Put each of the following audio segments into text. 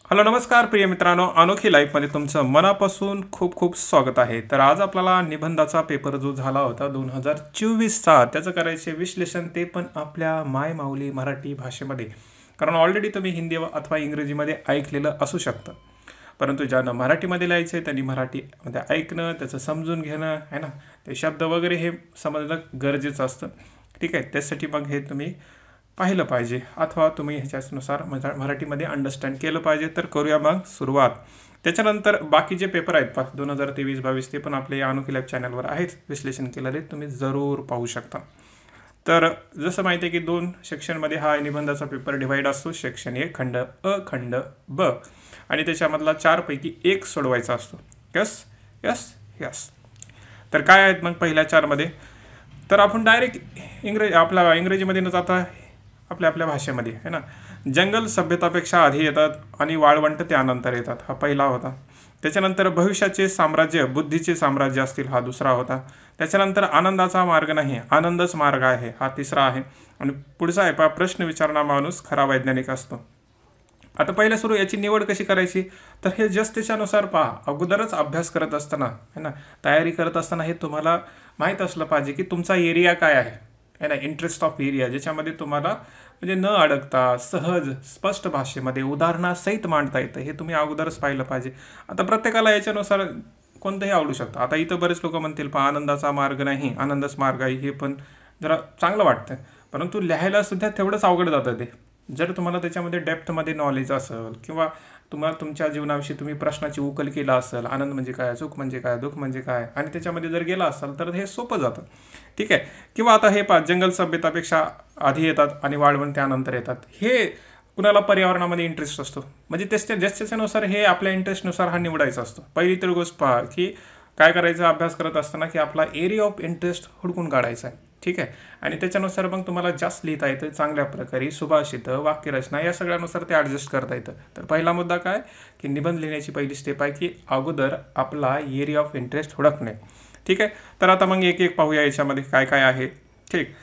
Hello नमस्कार प्रिय मित्रांनो, अनोखी लाईफमध्ये तुमचं मनापासून खूप खूप स्वागत आहे. तर आज आपल्याला निबंधाचा पेपर जो झाला होता 2024चा त्याचं करायचे विश्लेषण, ते पण आपल्या मायमाऊली मराठी भाषेमध्ये. कारण ऑलरेडी तुम्ही हिंदी अथवा इंग्रजीमध्ये ऐकलेलं असू शकतं, परंतु ज्यांना मराठीमध्ये लिहायचं आहे त्यांनी मराठीमध्ये ऐकणं, त्याचं समजून घेणं आहे ना, ते शब्द वगैरे हे समजणं गरजेचं असतं. ठीक आहे, त्यासाठी मग हे तुम्ही पाहिलं पाहिजे अथवा तुम्ही ह्याच्यानुसार मराठीमध्ये अंडरस्टँड केलं पाहिजे. तर करूया मग सुरुवात. त्याच्यानंतर बाकीचे पेपर आहेत 2023-22 ते पण आपल्या या अनोखी लाईव्ह चॅनलवर आहेत, विश्लेषण केलेले तुम्ही जरूर पाहू शकता. तर जसं माहिती आहे की 2 सेक्शनमध्ये हा निबंधाचा पेपर डिवाईड असतो. सेक्शन 1 खंड अ, खंड ब, आणि त्याच्यामधला 4 पैकी 1 सोडवायचा असतो. Yes yes yes. तर काय आहेत मग पहिल्या 4 मध्ये? तर आपण डायरेक्ट आपल्या इंग्रजीमध्ये न जाता आपल्या आपल्या भाषेमध्ये आहे ना. जंगल सभ्यतापेक्षा आधी येतात आणि वाळवंट त्यानंतर येतात, हा पहिला होता. त्याच्यानंतर भविष्याचे साम्राज्य बुद्धीचे साम्राज्य असतील, हा दुसरा होता. त्याच्यानंतर आनंदाचा मार्ग नाही, आनंदच मार्ग आहे, हा तिसरा आहे. आणि पुढचा आहे पहा, प्रश्न विचारणारा माणूस खरा वैज्ञानिक असतो. आता पहिलं सुरू याची निवड कशी करायची, तर हे जस्ट त्याच्यानुसार पहा. अगोदरच अभ्यास करत असताना है ना, तयारी करत असताना हे तुम्हाला माहीत असलं पाहिजे की तुमचा एरिया काय आहे ना, इंटरेस्ट ऑफ एरिया, ज्याच्यामध्ये तुम्हाला म्हणजे न अडकता सहज स्पष्ट भाषेमध्ये उदाहरणासहित मांडता येतं, हे तुम्ही अगोदरच पाहिलं पाहिजे. आता प्रत्येकाला याच्यानुसार कोणतंही आवडू शकतं. आता इथं बरेच लोक म्हणतील पहा, आनंदाचा मार्ग नाही आनंदच मार्ग आहे, हे पण जरा चांगलं वाटतं, परंतु लिहायला सुद्धा तेवढंच अवघड जातं ते. जर तुम्हाला त्याच्यामध्ये डेप्थमध्ये नॉलेज असेल किंवा तुम्हाला तुमच्या जीवनाविषयी तुम्ही प्रश्नाची उकल केला असेल, आनंद म्हणजे काय, सुख म्हणजे काय, दुःख म्हणजे काय, आणि त्याच्यामध्ये जर गेला असाल तर हे सोपं जातं. ठीक आहे. किंवा आता हे पहा, जंगल सभ्यतापेक्षा आधी येतात आणि वाळवंट त्यानंतर येतात. हे कुणाला पर्यावरणामध्ये इंटरेस्ट असतो, म्हणजे त्याच्यानुसार हे आपल्या इंटरेस्टनुसार हा निवडायचा असतो. पहिली तर गोष्ट पहा की काय करायचं अभ्यास करत असताना, की आपला एरिया ऑफ इंटरेस्ट हुडकून काढायचा आहे. ठीक आहे. आणि त्याच्यानुसार मग तुम्हाला जास्त लिहिता येतं चांगल्या प्रकारे, सुभाषितं, वाक्यरचना या सगळ्यानुसार ते ॲडजस्ट करता येतं. तर पहिला मुद्दा काय की निबंध लिहिण्याची पहिली स्टेप आहे की अगोदर आपला एरिया ऑफ इंटरेस्ट हुडकणे. ठीक आहे. तर आता मग एक एक पाहूया याच्यामध्ये काय काय आहे. ठीक.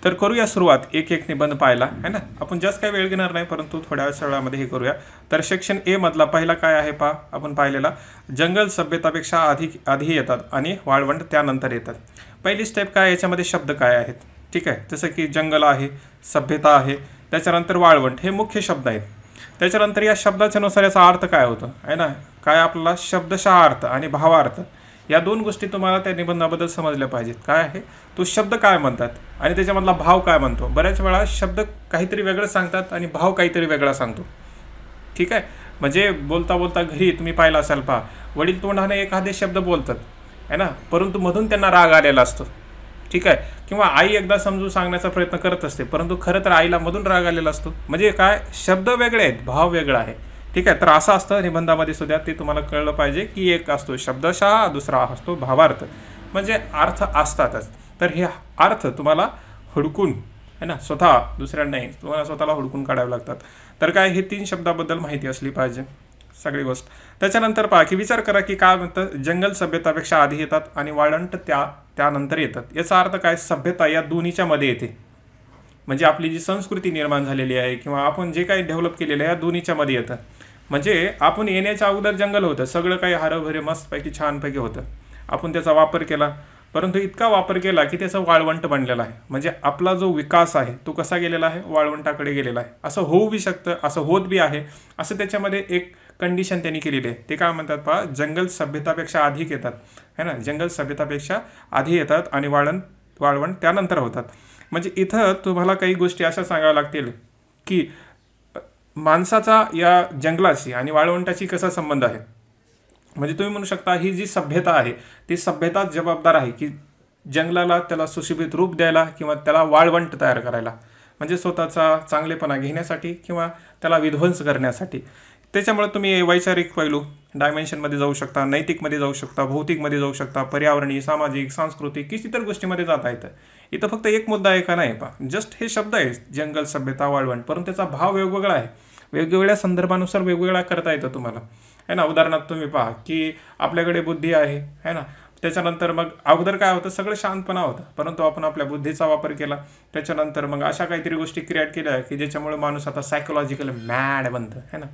तर करूया सुरुवात एक एक निबंध पाहायला है ना. आपण जास्त काही वेळ घेणार नाही, परंतु थोड्या वेळामध्ये हे करूया. तर सेक्शन ए मधला पहिला काय आहे पहा, आपण पाहिलेला जंगल सभ्यतापेक्षा आधी येतात आणि वाळवंट त्यानंतर येतात. पहिली स्टेप काय, याच्यामध्ये शब्द काय आहेत. ठीक आहे. जसं की जंगल आहे, सभ्यता आहे, त्याच्यानंतर वाळवंट, हे मुख्य शब्द आहेत. त्याच्यानंतर या शब्दाच्या नुसार याचा अर्थ काय होतं आहे ना, काय आपला शब्दशः अर्थ आणि भावार्थ, या 2 गोष्टी तुम्हाला त्या निबंधाबद्दल समजल्या पाहिजेत. काय आहे तो शब्द काय म्हणतात आणि त्याच्यामधला भाव काय म्हणतो. बऱ्याच वेळा शब्द काहीतरी वेगळं सांगतात आणि भाव काहीतरी वेगळा सांगतो. ठीक आहे. म्हणजे बोलता बोलता घरी तुम्ही पाहिलं असाल पहा, वडील तोंडाने एखादे शब्द बोलतात आहे ना, परंतु मधून त्यांना राग आलेला असतो. ठीक आहे. किंवा आई एकदा समजून सांगण्याचा प्रयत्न करत असते, परंतु खरं तर आईला मधून राग आलेला असतो. म्हणजे काय, शब्द वेगळे आहेत, भाव वेगळा आहे. ठीक आहे. तर असं असतं निबंधामध्ये सुद्धा, ते तुम्हाला कळलं पाहिजे की एक असतो शब्दशः, दुसरा असतो भावार्थ, म्हणजे अर्थ असतातच. तर हे अर्थ तुम्हाला हुडकून है ना, स्वतः दुसऱ्यांना नाही, तुम्हाला स्वतःला हुडकून काढावे लागतात. तर काय, हे 3 शब्दाबद्दल माहिती असली पाहिजे सगळी गोष्ट. त्याच्यानंतर पहा की विचार करा की काय म्हणतं, जंगल सभ्यतापेक्षा आधी येतात आणि वाळवंट त्यानंतर येतात. याचा अर्थ काय, सभ्यता या दोन्हीच्या मध्ये येते. म्हणजे आपली जी संस्कृती निर्माण झालेली आहे किंवा आपण जे काही डेव्हलप केलेलं आहे या दोन्हीच्या मध्ये येतं. म्हणजे आपण येण्याच्या अगोदर जंगल होतं, सगळं काही हरभरे मस्तपैकी छानपैकी होतं. आपण त्याचा वापर केला, परंतु इतका वापर केला की त्याचं वाळवंट बनलेलं आहे. म्हणजे आपला जो विकास आहे तो कसा गेलेला आहे, वाळवंटाकडे गेलेला आहे. असं होऊ बी शकतं, असं होत बी आहे. असं त्याच्यामध्ये एक कंडिशन त्यांनी केलेली आहे. ते काय म्हणतात पहा, जंगल सभ्यतापेक्षा आधी येतात है ना, जंगल सभ्यतापेक्षा आधी येतात आणि वाळवंट त्यानंतर होतात. म्हणजे इथं तुम्हाला काही गोष्टी अशा सांगाव्या लागतील की माणसाचा या जंगलाशी आणि वाळवंटाशी कसा संबंध आहे. म्हणजे तुम्ही म्हणू शकता ही जी सभ्यता आहे ती सभ्यताच जबाबदार आहे की जंगलाला त्याला सुशोभित रूप द्यायला किंवा त्याला वाळवंट तयार करायला, म्हणजे स्वतःचा चांगलेपणा घेण्यासाठी किंवा त्याला विध्वंस करण्यासाठी. त्याच्यामुळे तुम्ही वैचारिक पैलू डायमेन्शनमध्ये जाऊ शकता, नैतिकमध्ये जाऊ शकता, भौतिकमध्ये जाऊ शकता, पर्यावरणीय, सामाजिक, सांस्कृतिक किती तर गोष्टीमध्ये जाता येतं. इथं फक्त एक मुद्दा आहे का नाही पहा, जस्ट हे शब्द आहे जंगल, सभ्यता, वाळवंट, परंतु त्याचा भाव वेगवेगळा आहे. वेगवेगळ्या संदर्भानुसार वेगवेगळा करता येतं तुम्हाला है ना. उदाहरणार्थ तुम्ही पहा की आपल्याकडे बुद्धी आहे है ना, त्याच्यानंतर मग अगोदर काय होतं, सगळं शांतपणा होतं, परंतु आपण आपल्या बुद्धीचा वापर केला. त्याच्यानंतर मग अशा काहीतरी गोष्टी क्रिएट केल्या की ज्याच्यामुळे माणूस आता सायकोलॉजिकल मॅड बनतं है ना.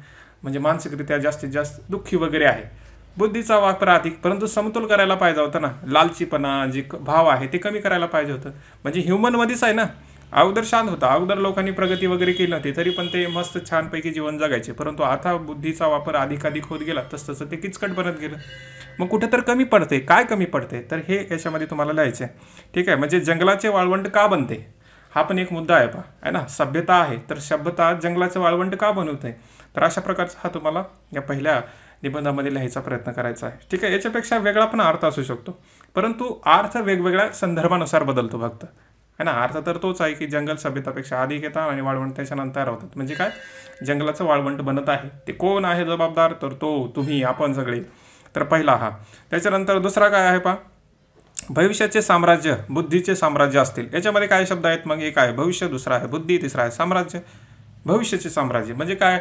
म्हणजे मानसिकरित्या जास्तीत जास्त दुःखी वगैरे आहे. बुद्धीचा वापर अधिक, परंतु समतोल करायला पाहिजे होता ना. लालचीपणा जे भाव आहे ते कमी करायला पाहिजे होतं. म्हणजे ह्युमनमध्येच आहे ना. अगोदर शांत होता, अगोदर लोकांनी प्रगती वगैरे केली नव्हती तरी पण ते मस्त छानपैकी जीवन जगायचे. परंतु आता बुद्धीचा वापर अधिकाधिक होत गेला तसं ते किचकट बनत गेलं. मग कुठे तर कमी पडते, काय कमी पडते तर हे याच्यामध्ये तुम्हाला लिहायचं आहे. ठीक आहे. म्हणजे जंगलाचे वाळवंट का बनते हा पण एक मुद्दा आहे पहा, आहे ना. सभ्यता आहे तर सभ्यता जंगलाचं वाळवंट का बनवते, तर अशा प्रकारचा हा तुम्हाला या पहिल्या निबंधामध्ये लिहायचा प्रयत्न करायचा आहे. ठीक आहे. याच्यापेक्षा वेगळा पण अर्थ असू शकतो, परंतु अर्थ वेगवेगळ्या संदर्भानुसार बदलतो फक्त, है ना. अर्थ तर तोच आहे की जंगल सभ्यतापेक्षा अधिक येतात आणि वाळवंट त्याच्यानंतर तयार होतात. म्हणजे काय, जंगलाचं वाळवंट बनत आहे ते कोण आहे जबाबदार, तर तो तुम्ही आपण सगळे. तर पहिला हा. त्याच्यानंतर दुसरा काय आहे पहा, भविष्याचे साम्राज्य बुद्धीचे साम्राज्य असतील. याच्यामध्ये काय शब्द आहेत मग, एक आहे भविष्य, दुसरा आहे बुद्धी, तिसरा आहे साम्राज्य. भविष्याचे साम्राज्य म्हणजे काय,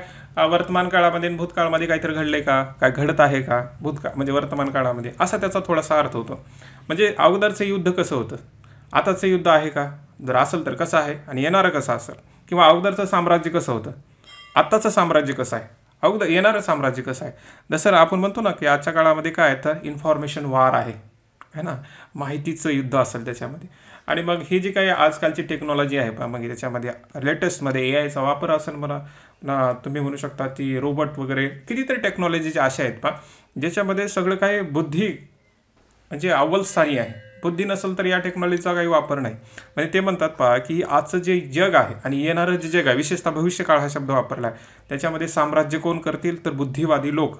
वर्तमान काळामध्ये भूतकाळामध्ये काहीतरी घडले का, काय घडत आहे का, भूतकाळ म्हणजे वर्तमान काळामध्ये, असा त्याचा थोडासा अर्थ होतो. म्हणजे अगोदरचं युद्ध कसं होतं, आताचं युद्ध आहे का, जर असेल तर कसं आहे आणि येणारं कसं असेल, किंवा अगोदरचं साम्राज्य कसं होतं, आत्ताचं साम्राज्य कसं आहे, अगोदर येणारं साम्राज्य कसं आहे. जसं आपण म्हणतो ना की आजच्या काळामध्ये काय आहे तर इन्फॉर्मेशन वॉर आहे, है ना. माहितीचं युद्ध असेल त्याच्यामध्ये. आणि मग ही जी काही आजकालची टेक्नॉलॉजी आहे पहा, मग त्याच्यामध्ये लेटेस्टमध्ये AIचा वापर असेल मला ना, तुम्ही म्हणू शकता ती रोबोट वगैरे कितीतरी टेक्नॉलॉजीचे अशा आहेत पहा, ज्याच्यामध्ये सगळं काही बुद्धी म्हणजे अव्वल स्थानी आहे. बुद्धी नसेल तर या टेक्नॉलॉजीचा काही वापर नाही. म्हणजे ते म्हणतात पहा की आजचं जे जग आहे आणि येणारं जे जग आहे, विशेषतः भविष्यकाळ हा शब्द वापरला आहे, त्याच्यामध्ये साम्राज्य कोण करतील तर बुद्धिवादी लोक,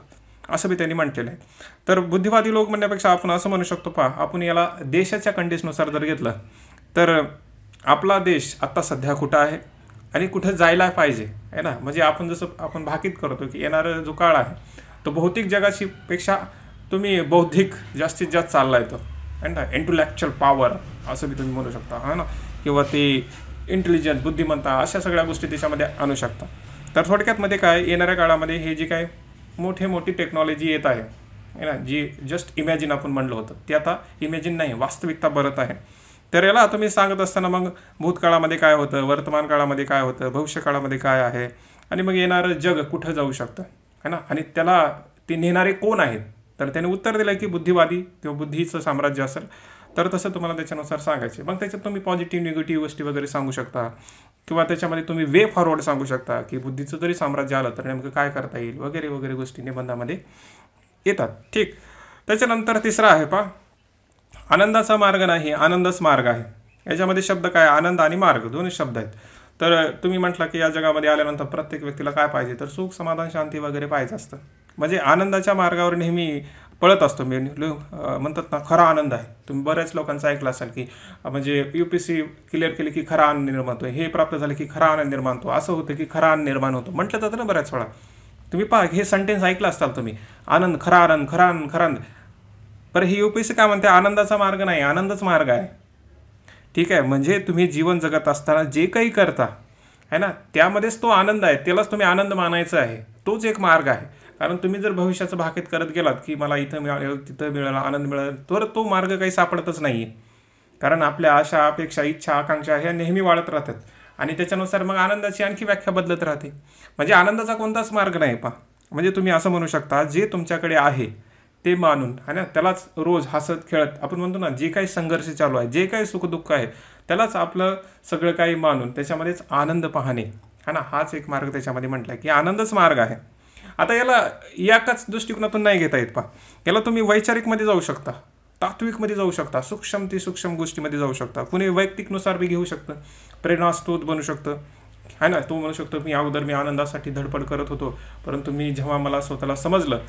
असं बी त्यांनी म्हटलेलं आहे. तर बुद्धिवादी लोक म्हणण्यापेक्षा आपण असं म्हणू शकतो पहा, आपण याला देशाच्या कंडिशनुसार जर घेतलं तर आपला देश आत्ता सध्या कुठं आहे आणि कुठं जायला पाहिजे, आहे ना. म्हणजे आपण जसं आपण भाकीत करतो की येणारा जो काळ आहे तो भौतिक जगाशी पेक्षा तुम्ही बौद्धिक जास्तीत जास्त चालला येतो, आहे ना. इंटेलेक्च्युअल पॉवर असं बी तुम्ही म्हणू शकता, हा ना. किंवा ते इंटेलिजन्स बुद्धिमत्ता, अशा सगळ्या गोष्टी त्याच्यामध्ये आणू शकता. तर थोडक्यात मध्ये काय, येणाऱ्या काळामध्ये हे जी काय मोठी टेक्नॉलॉजी येत आहे ना, जी जस्ट इमॅजिन आपण म्हणलं होतं, ते आता इमॅजिन नाही, वास्तविकता बनत आहे. तर याला तुम्ही सांगत असताना मग भूतकाळामध्ये काय होतं, वर्तमान काळामध्ये काय होतं, भविष्यकाळामध्ये काय आहे, आणि मग येणारं जग कुठं जाऊ शकतं, है ना. आणि त्याला ते नेणारे कोण आहेत, तर त्याने उत्तर दिलं की बुद्धिवादी किंवा बुद्धीचं साम्राज्य असेल. तर तसं तुम्हाला त्याच्यानुसार सांगायचे. मग त्याच्यात तुम्ही पॉझिटिव्ह निगेटिव्ह गोष्टी वगैरे सांगू शकता, किंवा त्याच्यामध्ये तुम्ही वे फॉरवर्ड सांगू शकता की बुद्धीचं जरी साम्राज्य आलं तर नेमकं काय करता येईल वगैरे वगैरे गोष्टी निबंधामध्ये येतात. ठीक. त्याच्यानंतर तिसरा आहे पहा, आनंदाचा मार्ग नाही, आनंदच मार्ग आहे. याच्यामध्ये शब्द काय, आनंद आणि मार्ग दोन्ही शब्द आहेत. तर तुम्ही म्हटलं की या जगामध्ये आल्यानंतर प्रत्येक व्यक्तीला काय पाहिजे तर सुख, समाधान, शांती वगैरे पाहिजे असतं. म्हणजे आनंदाच्या मार्गावर नेहमी पळत असतो मी, म्हणतात ना खरा आनंद आहे. तुम्ही बऱ्याच लोकांचं ऐकलं असाल की म्हणजे UPSC क्लिअर केली की खरा आनंद निर्माण होतो, हे प्राप्त झाले की खरा आनंद निर्माण होतो, असं होतं की खरा आनंद निर्माण होतो म्हटलं जातं ना बऱ्याच वेळा. तुम्ही पहा हे सेंटेन्स ऐकलं असताल तुम्ही, आनंद, खरा आनंद, खरा आनंद, खरा आनंद. पर ही UPSC काय म्हणते, आनंदाचा मार्ग नाही, आनंदच मार्ग आहे. ठीक आहे. म्हणजे तुम्ही जीवन जगत असताना जे काही करता आहे ना, त्यामध्येच तो आनंद आहे, त्यालाच तुम्ही आनंद मानायचा आहे, तोच एक मार्ग आहे. कारण तुम्ही जर भविष्याचं भाकीत करत गेलात की मला इथं मिळालं, तिथं मिळालं, आनंद मिळाला, तर तो मार्ग काही सापडतच नाही आहे. कारण आपल्या आशा, अपेक्षा, इच्छा, आकांक्षा ह्या नेहमी वाढत राहतात आणि त्याच्यानुसार मग आनंदाची आणखी व्याख्या बदलत राहते. म्हणजे आनंदाचा कोणताच मार्ग नाही पहा. म्हणजे तुम्ही असं म्हणू शकता, जे तुमच्याकडे आहे ते मानून, है ना, त्यालाच रोज हसत खेळत, आपण म्हणतो ना जे काही संघर्ष चालू आहे, जे काही सुखदुःख आहे त्यालाच आपलं सगळं काही मानून त्याच्यामध्येच आनंद पाहणे, है ना, हाच एक मार्ग त्याच्यामध्ये म्हटलं की आनंदच मार्ग आहे. आता याला एकाच दृष्टिकोनातून नाही घेता येत पहा. याला तुम्ही वैचारिकमध्ये जाऊ शकता, तात्विकमध्ये जाऊ शकता, सूक्ष्म गोष्टीमध्ये जाऊ शकता, कुणी वैयक्तिकनुसार बी घेऊ शकतं, प्रेरणास्त्रोत बनू शकतं, है ना. तो म्हणू शकतो मी अगोदर मी आनंदासाठी धडपड करत होतो, परंतु मी जेव्हा मला स्वतःला समजलं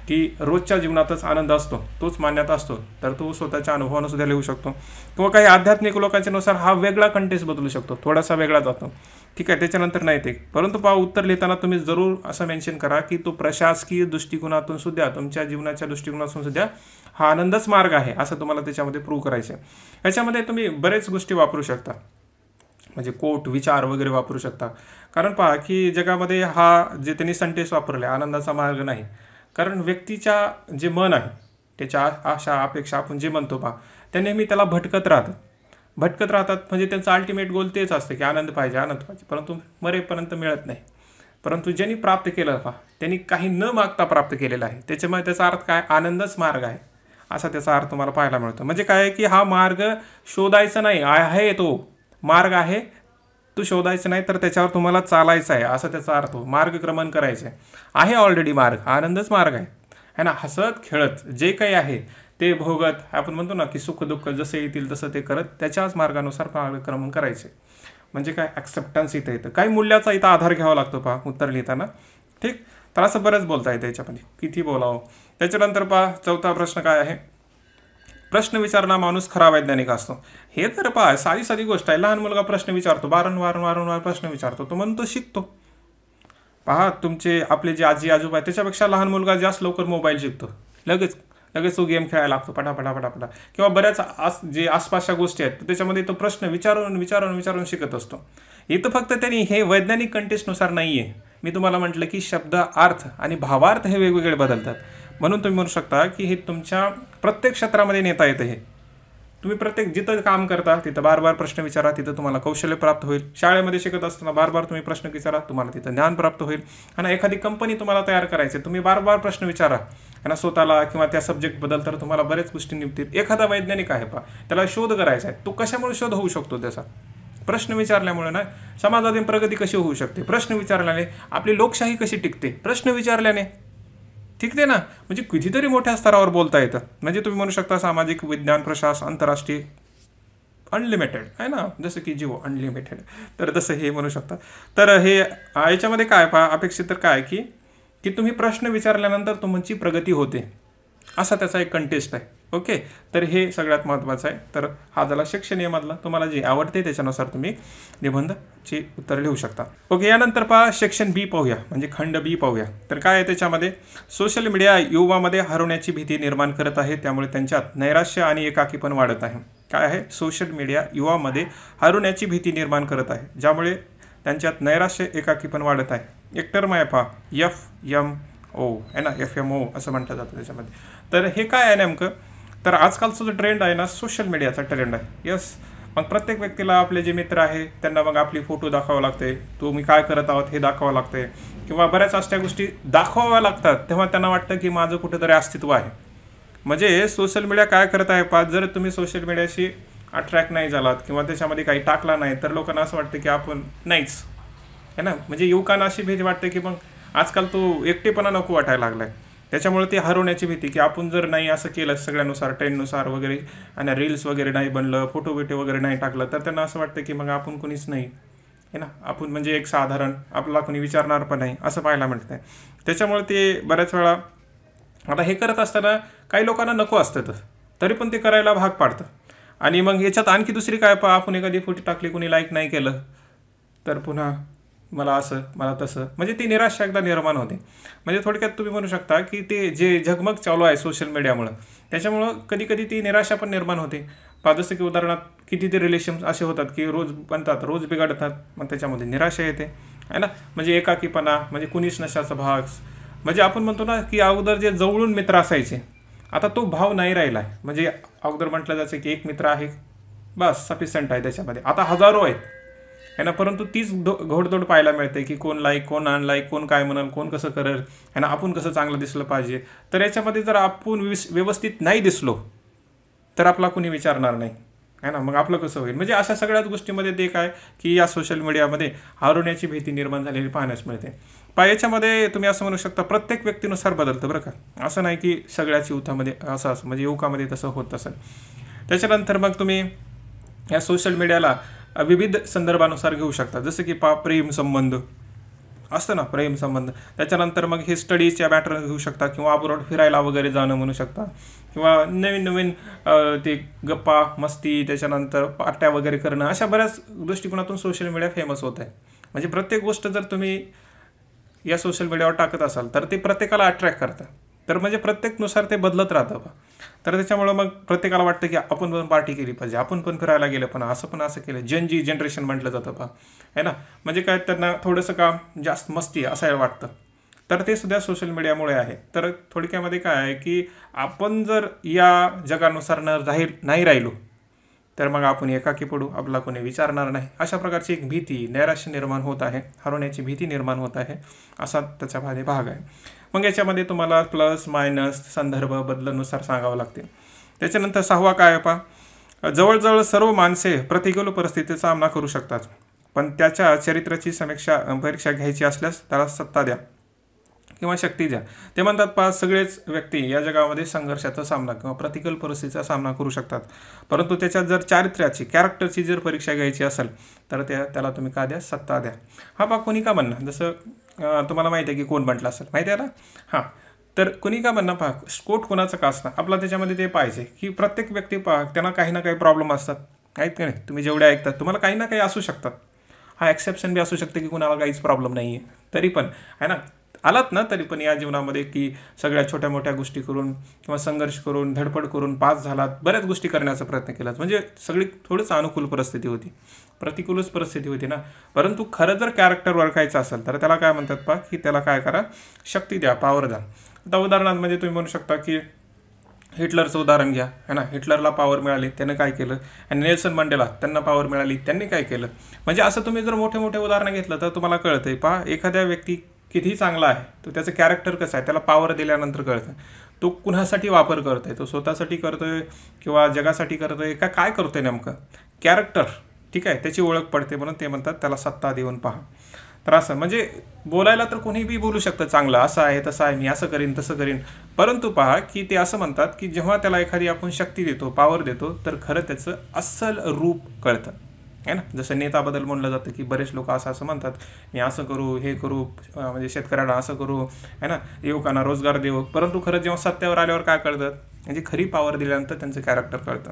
की रोजच्या जीवनातच आनंद असतो, तोच मान्यता असतो, तर तो स्वतःच्या अनुभवानं सुद्धा लिहू शकतो. किंवा काही आध्यात्मिक लोकांच्यानुसार हा वेगळा कंटेक्स्ट बदलू शकतो, थोडासा वेगळा जातो. ठीक आहे. त्याच्यानंतर नाही ते, परंतु पहा उत्तर लिहिताना तुम्ही जरूर असं मेन्शन करा की तो प्रशासकीय दृष्टिकोनातून सुद्धा, तुमच्या जीवनाच्या दृष्टिकोनातून सुद्धा हा आनंदच मार्ग आहे, असं तुम्हाला त्याच्यामध्ये प्रूव्ह करायचं आहे. याच्यामध्ये तुम्ही बरेच गोष्टी वापरू शकता, म्हणजे कोट, विचार वगैरे वापरू शकता. कारण पहा की जगामध्ये हा जे त्यांनी सेंटेन्स वापरले, आनंदाचा मार्ग नाही, कारण व्यक्तीच्या जे मन आहे, त्याच्या आशा, अपेक्षा आपण जे म्हणतो पहा, त्या नेहमी त्याला भटकत राहतात. म्हणजे त्यांचं अल्टिमेट गोल तेच असतं की आनंद पाहिजे, परंतु मरेपर्यंत मिळत नाही. परंतु ज्यांनी प्राप्त केलं पहा त्यांनी काही न मागता प्राप्त केलेलं आहे. त्याच्यामुळे त्याचा अर्थ काय, आनंदच मार्ग आहे असा त्याचा अर्थ तुम्हाला पाहायला मिळतो. म्हणजे काय आहे की हा मार्ग शोधायचा नाही आहे, तो मार्ग आहे, तो शोधायचा नाही तर त्याच्यावर तुम्हाला चालायचं आहे असा त्याचा अर्थ हो. मार्गक्रमण करायचं आहे ऑलरेडी मार्ग, आनंदच मार्ग आहे ना. हसत खेळत जे काही आहे ते भोगत, आपण म्हणतो ना की सुख दुःख जसे येतील तसं ते करत त्याच्याच मार्गानुसार मार्गक्रमण करायचे. म्हणजे काय, ॲक्सेप्टन्स इथं येतं, काही मूल्याचा इथं आधार घ्यावा लागतो पहा उत्तर लिहिताना. ठीक, तर असं बरंच बोलता येतं याच्यामध्ये, किती बोलावं. त्याच्यानंतर पहा चौथा प्रश्न काय आहे, प्रश्न विचारणारा माणूस खरा वैज्ञानिक असतो. हे तर पहा साधी साधी गोष्ट आहे. लहान मुलगा प्रश्न विचारतो, वारंवार प्रश्न विचारतो, तो म्हणतो शिकतो. पहा तुमचे आपले जे आजी आजोबा आहेत त्याच्यापेक्षा लहान मुलगा जास्त लवकर मोबाईल शिकतो, लगेच तो गेम खेळायला लागतो पटापटा. किंवा बऱ्याच जे आसपासच्या गोष्टी आहेत त्याच्यामध्ये तो प्रश्न विचारून शिकत असतो. इथं फक्त त्यांनी हे वैज्ञानिक कंटेस्टनुसार नाही आहे. मी तुम्हाला म्हटलं की शब्द अर्थ आणि भावार्थ हे वेगवेगळे बदलतात, म्हणून तुम्ही म्हणू शकता की हे तुमच्या प्रत्येक क्षेत्रामध्ये नेता येतं. हे तुम्ही प्रत्येक जिथं काम करता तिथं बार प्रश्न विचारा, तिथं तुम्हाला कौशल्य प्राप्त होईल. शाळेमध्ये शिकत असताना बार तुम्ही प्रश्न विचारा, तुम्हाला तिथं ज्ञान प्राप्त होईल. आणि एखादी कंपनी तुम्हाला तयार करायची, तुम्ही बार प्रश्न विचारा आणि स्वतःला किंवा त्या सब्जेक्टबद्दल, तर तुम्हाला बऱ्याच गोष्टी निघतील. एखादा वैज्ञानिक आहे पहा, त्याला शोध करायचा आहे, तो कशामुळे शोध होऊ शकतो त्याचा, प्रश्न विचारल्यामुळे ना. समाजातील प्रगती कशी होऊ शकते, प्रश्न विचारल्याने. आपली लोकशाही कशी टिकते, प्रश्न विचारल्याने. ठीक आहे ना, म्हणजे कितीतरी मोठ्या स्तरावर बोलता येतं. म्हणजे तुम्ही म्हणू शकता सामाजिक विज्ञान, प्रशासन, आंतरराष्ट्रीय, अनलिमिटेड आहे ना, जसं की जीव अनलिमिटेड, तर तसं हे म्हणू शकता. तर हे याच्यामध्ये काय पहा अपेक्षित तर काय की तुम्ही प्रश्न विचारल्यानंतर तुमची प्रगती होते, असा त्याचा एक कंटेस्ट आहे. ओके, तर हे सगळ्यात महत्त्वाचं आहे. तर हा झाला सेक्शन ए मधला, तुम्हाला जे आवडते त्याच्यानुसार तुम्ही निबंधची उत्तर लिहू शकता. ओके, यानंतर पहा सेक्शन बी पाहूया, म्हणजे खंड बी पाहूया. तर काय आहे त्याच्यामध्ये, सोशल मीडिया युवामध्ये हरवण्याची भीती निर्माण करत आहे, त्यामुळे त्यांच्यात नैराश्य आणि एकाकीपण वाढत आहे. काय आहे, सोशल मीडिया युवामध्ये हरवण्याची भीती निर्माण करत आहे, ज्यामुळे त्यांच्यात नैराश्य एकाकीपण वाढत आहे. एक टर्म आहे पहा, FMO आहे ना, FMO असं म्हटलं जातं त्याच्यामध्ये. तर हे काय आहे नेमकं, तर आजकालचा जो ट्रेंड आहे ना, सोशल मीडियाचा ट्रेंड आहे. यस, मग प्रत्येक व्यक्तीला आपले जे मित्र आहे त्यांना मग आपली फोटो दाखवावं लागते, तुम्ही काय करत आहोत हे दाखवावं लागते, किंवा बऱ्याच अशा गोष्टी दाखवाव्या लागतात. तेव्हा त्यांना वाटतं की माझं कुठेतरी अस्तित्व आहे. म्हणजे सोशल मीडिया काय करत आहे पहा, जर तुम्ही सोशल मीडियाशी अट्रॅक्ट नाही झालात किंवा त्याच्यामध्ये काही टाकला नाही, तर लोकांना असं वाटतं की आपण नाहीच आहे ना. म्हणजे युवकांना अशी भीती वाटते की मग आजकाल तो एकटेपणा नको वाटायला लागला आहे. त्याच्यामुळे ती हरवण्याची भीती, की आपण जर नाही असं केलं सगळ्यानुसार ट्रेंडनुसार वगैरे, आणि रील्स वगैरे नाही बनलं, फोटो वगैरे नाही टाकलं, तर त्यांना असं वाटतं की मग आपण कोणीच नाही आहे ना, आपण म्हणजे एक साधारण, आपला कोणी विचारणार पण नाही असं पाहायला मिळतं आहे. त्याच्यामुळे ते बऱ्याच वेळा आता हे करत असताना काही लोकांना नको असतं, तरी पण ते करायला भाग पाडतं. आणि मग याच्यात आणखी दुसरी काय पहा, आपण एखादी फोटो टाकली, कोणी लाईक नाही केलं, तर पुन्हा मला असं मला तसं, म्हणजे ती निराशा एकदा निर्माण होते. म्हणजे थोडक्यात तुम्ही म्हणू शकता की ते जे झगमग चालू आहे सोशल मीडियामुळं, त्याच्यामुळं कधी ती निराशा पण निर्माण होते. जसं की उदाहरणार्थ किती रिलेशन्स असे होतात की रोज बनतात, रोज बिघडतात, मग त्याच्यामध्ये निराशा येते आहे ना. म्हणजे एकाकीपणा, म्हणजे कुणीच नशाचा भाग, म्हणजे आपण म्हणतो ना की अगोदर जे जवळून मित्र असायचे, आता तो भाव नाही राहिला आहे. म्हणजे अगोदर म्हटलं जायचं की एक मित्र आहे बस सफिशियंट आहे, त्याच्यामध्ये आता हजारो आहेत आहे ना. परंतु तीच घोडदौड पाहायला मिळते की कोण लाईक, कोण अनलाईक, कोण काय म्हणाल, कोण कसं करेल आहे ना, आपण कसं चांगलं दिसलं पाहिजे. तर याच्यामध्ये जर आपण व्यवस्थित नाही दिसलो तर आपला कोणी विचारणार नाही आहे ना, मग आपलं कसं होईल. म्हणजे अशा सगळ्याच गोष्टीमध्ये ते काय की या सोशल मीडियामध्ये हरवण्याची भीती निर्माण झालेली पाहण्यास मिळते. याच्यामध्ये तुम्ही असं म्हणू शकता प्रत्येक व्यक्तीनुसार बदलतं बरं का, असं नाही की सगळ्याच युथामध्ये असं म्हणजे युवकामध्ये तसं होत असेल. त्याच्यानंतर मग तुम्ही या सोशल मीडियाला विविध संदर्भानुसार घेऊ शकता, जसं की प्रेम संबंध असतं ना, प्रेम संबंध. त्याच्यानंतर मग हे स्टडीजच्या मॅटर घेऊ शकता, किंवा अब्रॉड फिरायला वगैरे जाणं म्हणू शकता, किंवा नवीन ते गप्पा मस्ती, त्याच्यानंतर पार्ट्या वगैरे करणं, अशा बऱ्याच दृष्टिकोनातून सोशल मीडिया फेमस होत आहे. म्हणजे प्रत्येक गोष्ट जर तुम्ही या सोशल मीडियावर टाकत असाल तर ते प्रत्येकाला अट्रॅक्ट करतं. तर म्हणजे प्रत्येकनुसार ते बदलत राहतं. तर त्याच्यामुळं मग प्रत्येकाला वाटतं की आपण पण पार्टी केली पाहिजे, आपण पण फिरायला गेलं, पण असं केलं. जनरेशन म्हटलं जातं आहे ना. म्हणजे काय, त्यांना थोडंसं काम जास्त मस्ती असायला वाटतं, तर ते सुद्धा सोशल मीडियामुळे आहे. तर थोडक्यामध्ये काय आहे की आपण जर या जगानुसार नाही राहिलो तर मग आपण एकाकी पडू, आपला कोणी विचारणार नाही, अशा प्रकारची एक भीती, नैराश्य निर्माण होत आहे, हरवण्याची भीती निर्माण होत आहे, असा त्याच्यामध्ये भाग आहे. मग याच्यामध्ये तुम्हाला प्लस मायनस संदर्भ बदलानुसार सांगावं लागते. त्याच्यानंतर 6वा काय आहे पहा, जवळजवळ सर्व माणसे प्रतिकूल परिस्थितीचा सामना करू शकतात, पण त्याच्या चरित्राची परीक्षा घ्यायची असल्यास त्याला सत्ता द्या किंवा शक्ती द्या. ते म्हणतात पहा, सगळेच व्यक्ती या जगामध्ये संघर्षाचा सामना किंवा प्रतिकूल परिस्थितीचा सामना करू शकतात, परंतु त्याच्यात जर चारित्र्याची कॅरेक्टरची जर परीक्षा घ्यायची असेल तर त्याला तुम्ही का द्या, सत्ता द्या. हा पहा कोणी का म्हणणं, जसं तुम्हाला माहिती आहे की कोण म्हटलं असेल, माहिती आहे ना. हां, तर कोणी का म्हणणं पहा, कोट कोणाचं का असतं, आपला त्याच्यामध्ये ते पाहिजे की प्रत्येक व्यक्ती पहा त्यांना काही ना काही प्रॉब्लेम असतात, आहेत का नाही. तुम्ही जेवढे ऐकतात तुम्हाला काही ना काही असू शकतात. हा एक्सेप्शन बी असू शकते की कुणाला काहीच प्रॉब्लेम नाही आहे, तरी पण आहे ना, आलात ना तरी पण या जीवनामध्ये की सगळ्या छोट्या मोठ्या गोष्टी करून किंवा संघर्ष करून धडपड करून पास झालात, बऱ्याच गोष्टी करण्याचा प्रयत्न केलात, म्हणजे सगळी थोडंच अनुकूल परिस्थिती होती, प्रतिकूलच परिस्थिती होती ना. परंतु खरं जर कॅरेक्टर ओळखायचं असेल तर त्याला काय म्हणतात पहा, की त्याला काय करा, शक्ती द्या, पॉवर द्या. आता उदाहरणार्थ म्हणजे तुम्ही म्हणू शकता की हिटलरचं उदाहरण घ्या, है ना. हिटलरला पॉवर मिळाली, त्यानं काय केलं, आणि नेल्सन मंडेला त्यांना पॉवर मिळाली, त्यांनी काय केलं. म्हणजे असं तुम्ही जर मोठे मोठे उदाहरणं घेतलं तर तुम्हाला कळतंय पहा, एखाद्या व्यक्ती किती चांगला आहे, तो त्याचं कॅरेक्टर कसं आहे त्याला पॉवर दिल्यानंतर कळतं. तो कुणासाठी वापर करतोय, तो स्वतःसाठी करतोय किंवा जगासाठी करतोय का काय करतोय नेमकं, कॅरेक्टर, ठीक आहे, त्याची ओळख पडते. म्हणून ते म्हणतात त्याला सत्ता देऊन पहा. तर असं म्हणजे बोलायला तर कोणी बी बोलू शकतं चांगलं, असं आहे तसं आहे, मी असं करीन तसं करीन, परंतु पहा की ते असं म्हणतात की जेव्हा त्याला एखादी आपण शक्ती देतो, पॉवर देतो, तर खरं त्याचं अस्सल रूप कळतं, आहे ना. जसं नेताबद्दल म्हणलं जातं की बरेच लोक असं म्हणतात, मी असं करू, हे करू, म्हणजे शेतकऱ्याला असं करू, आहे ना, युवकांना रोजगार देऊ, परंतु खरं जेव्हा सत्तेवर आल्यावर काय कळतं, म्हणजे खरी पॉवर दिल्यानंतर त्यांचं कॅरेक्टर कळतं.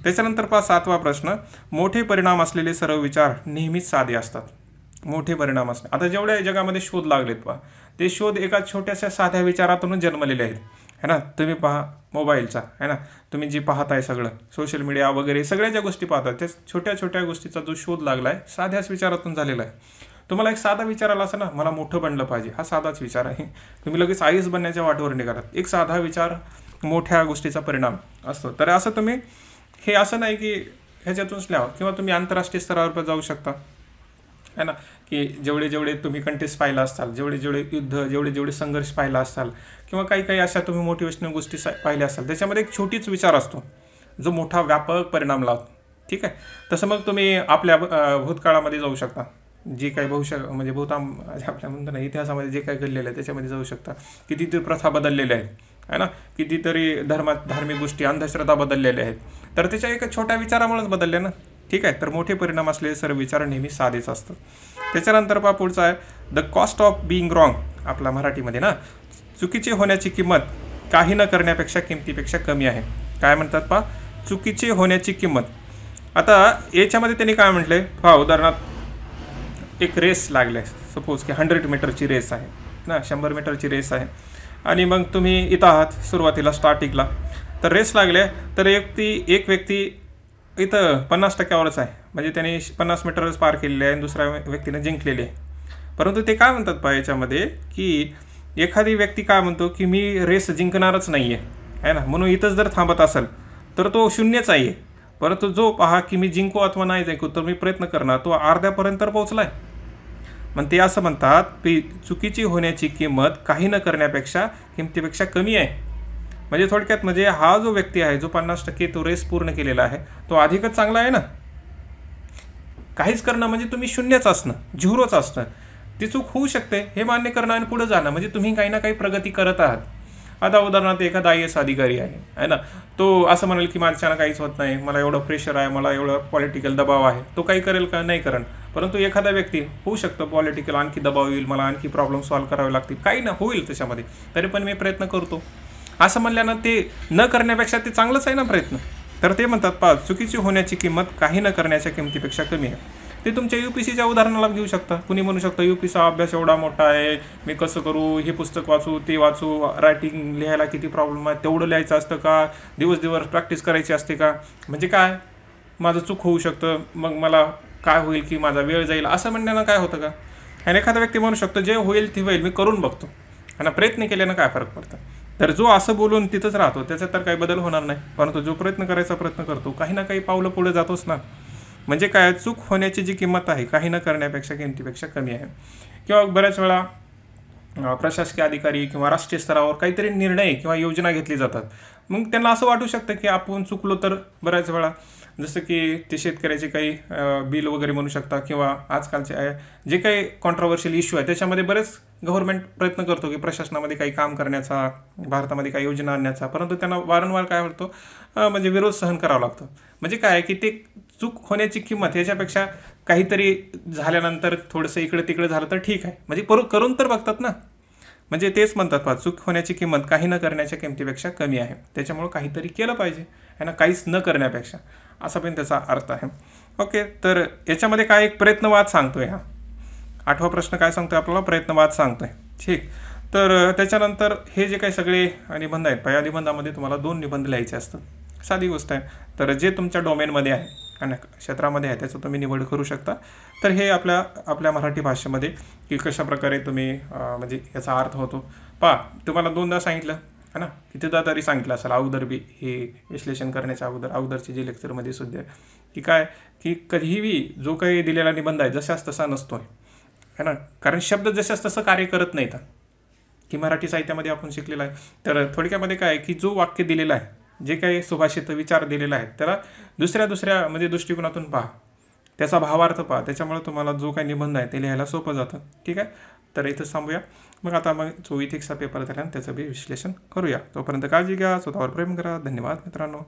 त्याच्यानंतर पहा 7वा प्रश्न, मोठे परिणाम असलेले सर्व विचार नेहमीच साधे असतात. मोठे परिणाम असणे, आता जेवढ्या जगामध्ये शोध लागलेत पहा, ते शोध एका छोट्याशा साध्या विचारातूनच जन्मलेले आहेत, है ना. तुम्ही पहा मोबाईलचा, है ना, तुम्ही जी पाहताय सगळं सोशल मीडिया वगैरे सगळ्या ज्या गोष्टी पाहतात त्या छोट्या छोट्या गोष्टीचा जो शोध लागला आहे साध्याच विचारातून झालेला आहे. तुम्हाला एक साधा विचार आला असं ना, मला मोठं बनलं पाहिजे, हा साधाच विचार आहे. तुम्ही लगेच आईएस बनण्याच्या वाटेवर निघालात, एक साधा विचार मोठ्या गोष्टीचा परिणाम असतो. तर असं तुम्ही हे असं नाही की ह्याच्यातूनच लिहावं, किंवा तुम्ही आंतरराष्ट्रीय स्तरावर जाऊ शकता, है ना, की जेवढे जेवढे तुम्ही कंटेस्ट पाहिला असाल, जेवढे जेवढे युद्ध, जेवढे जेवढे संघर्ष पाहिला असाल, किंवा काही काही अशा तुम्ही मोटिवेशनल गोष्टी पाहिल्या असाल, त्याच्यामध्ये एक छोटीच विचार असतो जो मोठा व्यापक परिणाम लावतो, ठीक आहे. तसं मग तुम्ही आपल्या भूतकाळामध्ये जाऊ शकता, जी काही भविष्य म्हणजे आपल्या म्हणतो ना इतिहासामध्ये जे काही घडलेलं आहे त्याच्यामध्ये जाऊ शकता. कितीतरी प्रथा बदललेल्या आहेत, है ना, कितीतरी धार्मिक गोष्टी, अंधश्रद्धा बदललेल्या आहेत, तर त्याच्या एका छोट्या विचारामुळेच बदलले ना, ठीक आहे. तर मोठे परिणाम असलेले सर्व विचार नेहमी साधेच असतात. त्याच्यानंतर पहा पुढचा आहे, the cost of being wrong, आपला मराठीमध्ये ना, चुकीचे होण्याची किंमत काही न करण्यापेक्षा किमतीपेक्षा कमी आहे. काय म्हणतात पहा, चुकीचे होण्याची किंमत. आता याच्यामध्ये त्यांनी काय म्हटले पहा, उदाहरणार्थ एक रेस लागले, सपोज की 100 मीटरची रेस आहे ना, 100 मीटरची रेस आहे, आणि मग तुम्ही इथं आहात सुरुवातीला स्टार्टिंगला, तर रेस लागले, तर एक व्यक्ती इथं 50%वरच आहे, म्हणजे त्याने 50 मीटरच पार केलेले आहे आणि दुसऱ्या व्यक्तीने जिंकलेले आहे. परंतु ते काय म्हणतात पहा याच्यामध्ये, की एखादी व्यक्ती काय म्हणतो की मी रेस जिंकणारच नाही आहे ना, म्हणून इथंच जर थांबत असेल तर तो शून्यच आहे. परंतु जो पहा की मी जिंकू अथवा नाही जिंकू तर मी प्रयत्न करणार, तो अर्ध्यापर्यंत पोहोचला आहे. मग ते असं म्हणतात की चुकीची होण्याची किंमत काही न करण्यापेक्षा किमतीपेक्षा कमी आहे. म्हणजे थोडक्यात म्हणजे हा जो व्यक्ती आहे जो 50% तो रेस पूर्ण केलेला आहे तो अधिकच चांगला आहे ना. काहीच करणं म्हणजे तुम्ही शून्यच असणं, झिरोच असणं, ती चूक होऊ शकते हे मान्य करणं आणि पुढे जाणं, म्हणजे तुम्ही काही ना काही प्रगती करत आहात. आता उदाहरणार्थ एखादा IAS अधिकारी आहे ना, तो असं म्हणेल की माझ्यानं काहीच होत नाही, मला एवढं प्रेशर आहे, मला एवढं पॉलिटिकल दबाव आहे, तो काही करेल का, नाही करेल. परंतु एखादा व्यक्ती होऊ शकतं पॉलिटिकल आणखी दबाव येईल, मला आणखी प्रॉब्लेम सॉल्व्ह करावे लागतील, काही ना होईल त्याच्यामध्ये, तरी पण मी प्रयत्न करतो असं म्हणल्यानं ते न करण्यापेक्षा ते चांगलंच आहे ना प्रयत्न. तर ते म्हणतात पहा, चुकीची होण्याची किंमत काही न करण्याच्या किमतीपेक्षा कमी आहे. ते तुमच्या UPSCच्या उदाहरणाला घेऊ शकता. कुणी म्हणू शकतं UPSCचा अभ्यास एवढा मोठा आहे, मी कसं करू, हे पुस्तक वाचू ते वाचू, रायटिंग लिहायला किती प्रॉब्लेम आहे, तेवढं लिहायचं असतं का, दिवस प्रॅक्टिस करायची असते का, म्हणजे काय माझं चूक होऊ शकतं, मग मला काय होईल की माझा वेळ जाईल, असं म्हणण्यानं काय होतं का. आणि एखादा व्यक्ती म्हणू शकतो जे होईल ते होईल, मी करून बघतो, आणि प्रयत्न केल्यानं काय फरक पडतं. तर जो असं बोलून तिथंच राहतो त्याचा तर काही बदल होणार नाही, परंतु जो प्रयत्न करायचा प्रयत्न करतो काही ना काही पावलं पुढे जातोच ना. म्हणजे काय, चूक होण्याची जी किंमत आहे काही न करण्यापेक्षा किमतीपेक्षा कमी आहे. किंवा बऱ्याच वेळा प्रशासकीय अधिकारी किंवा राष्ट्रीय स्तरावर काहीतरी निर्णय किंवा योजना घेतली जातात. मग त्यांना असं वाटू शकतं की आपण चुकलो तर बऱ्याच वेळा, जसं की ते शेतकऱ्याचे काही बिल वगैरे म्हणू शकता किंवा आजकालचे जे काही कॉन्ट्रोवर्शियल इश्यू आहे त्याच्यामध्ये बरेच गव्हर्नमेंट प्रयत्न करतो की प्रशासनामध्ये काही काम करण्याचा, भारतामध्ये काही योजना आणण्याचा, परंतु त्यांना वारंवार काय होतं, म्हणजे विरोध सहन करावा लागतो. म्हणजे काय की ते चूक होण्याची किंमत याच्यापेक्षा काहीतरी झाल्यानंतर थोडंसं इकडे तिकडे झालं तर ठीक आहे, म्हणजे करून तर बघतात ना. म्हणजे तेच म्हणतात पहा, चूक होण्याची किंमत काही न करण्याच्या किमतीपेक्षा कमी आहे. त्याच्यामुळं काहीतरी केलं पाहिजे आहे ना, काहीच न करण्यापेक्षा, असा पण त्याचा अर्थ आहे. ओके, तर याच्यामध्ये काय एक प्रयत्नवाद सांगतोय हा 8वा प्रश्न. काय सांगतोय आपल्याला, प्रयत्नवाद सांगतोय. ठीक. तर त्याच्यानंतर हे जे काही सगळे निबंध आहेत, या निबंधामध्ये तुम्हाला 2 निबंध लिहायचे असतात. साधी गोष्ट आहे. तर जे तुमच्या डोमेनमध्ये आहे आणि क्षेत्रामध्ये आहे त्याचं तुम्ही निवड करू शकता. तर हे आपल्या मराठी भाषेमध्ये की कशाप्रकारे तुम्ही म्हणजे याचा अर्थ होतो. पहा, तुम्हाला 2दा सांगितलं है ना, कितीदा तरी सांगितलं असेल अगोदर बी, हे विश्लेषण करण्याच्या अगोदरचे जे लेक्चरमध्ये सुद्धा, की काय की कधीही जो काही दिलेला निबंध आहे जशास तसा नसतो है ना, कारण शब्द जशास तसं कार्य करत नाहीत की मराठी साहित्यामध्ये आपण शिकलेलं आहे. तर थोडक्यामध्ये काय की जो वाक्य दिलेलं आहे, जे काही सुभाषित विचार दिलेला आहे त्याला दुसऱ्या म्हणजे दृष्टिकोनातून पहा, त्याचा भावार्थ पहा, त्याच्यामुळे तुम्हाला जो काही निबंध आहे ते लिहायला सोपं जातं. ठीक आहे, तर इथं थांबूया. मग जो इथिक्सचा पेपर झाला त्याचं बी विश्लेषण करूया. तोपर्यंत काळजी घ्या, स्वतःवर प्रेम करा. धन्यवाद मित्रांनो.